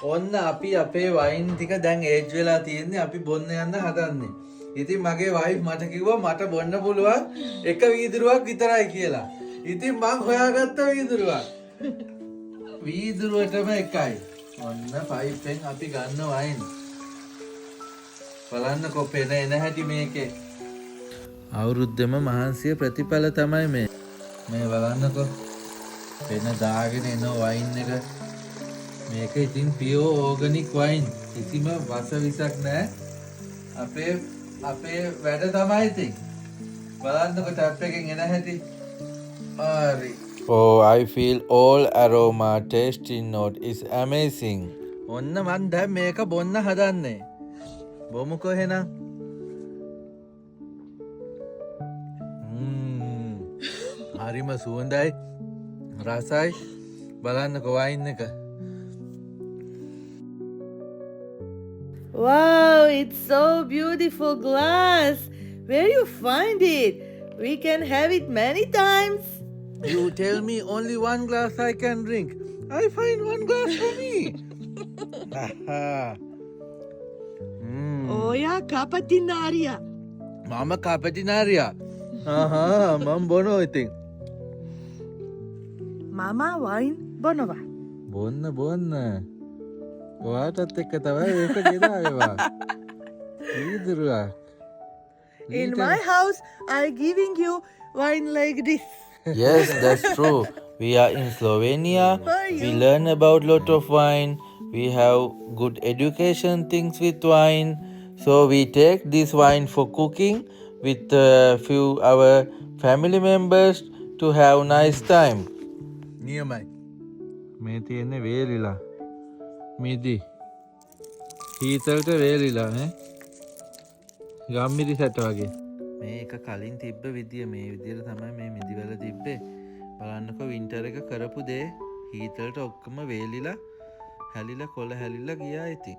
ඔන්න අපි අපේ වයින් ටික දැන් ඒජ් වෙලා තියෙන්නේ අපි බොන්න යන්න හදන්නේ. ඉතින් මගේ වයිෆ් මට කිව්වා මට බොන්න පුළුවන් එක වීදුරුවක් විතරයි කියලා. ඉතින් මං හොයාගත්ත වීදුරුවක්. වීදුරුවටම එකයි. ඔන්න 5 අපි ගන්න වයින්. බලන්නකෝ පෙන එන හැටි මේකේ. අවුරුද්දම මහන්සිය ප්‍රතිඵල තමයි මේ. මේ බලන්නකෝ. පෙන දාගෙන එන වයින් එක. මේක ඉතින් පියෝ ඕගනික් වයින්. කිසිම වස විසක් නැහැ. අපේ වැඩ තමයි ඉතින්. බලන්නකෝ ටැප් එකෙන් එන හැටි. හරි. Oh, I feel all aroma tasting note is amazing. ඔන්න මන් දැන් මේක බොන්න හදන්නේ. බොමුකෝ එහෙනම්. හරිම සුවඳයි. රසයි. බලන්නකෝ වයින් එක. Wow, it's so beautiful glass. Where you find it? We can have it many times. You tell me only one glass I can drink. I find one glass for me. Oya kapatinaria. Mama kapatinaria. Mom bono ඉතින්. Mama wine bonova. බොන්න. ඔයාටත් එක්ක තමයි ඒක ගෙනාවා. වීදුරුවක්. In my house, I'm giving you wine like this. Yes, that's true. We are in Slovenia. We learn about lot of wine. We have good education things with wine. So we take this wine for cooking with a few our family members to have nice time. නියමයි. මේ තියෙන්නේ වේලිලා. මිදි. හීතලට වේලිලා නේ. ගම්මිරි සැට වගේ. මේක කලින් තිබ්බ විදිය මේ විදියට තමයි මේ මිදිවල තිබ්බේ. බලන්නකෝ වින්ටර් එක කරපු දේ හීතලට ඔක්කොම වේලිලා හැලිලා කොළ හැලිලා ගියා ඉතින්.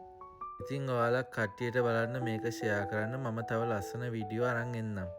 ඉතින් ඔයාලා කට්ටියට බලන්න මේක ෂෙයා කරන්න මම තව ලස්සන වීඩියෝ අරන් එන්නම්.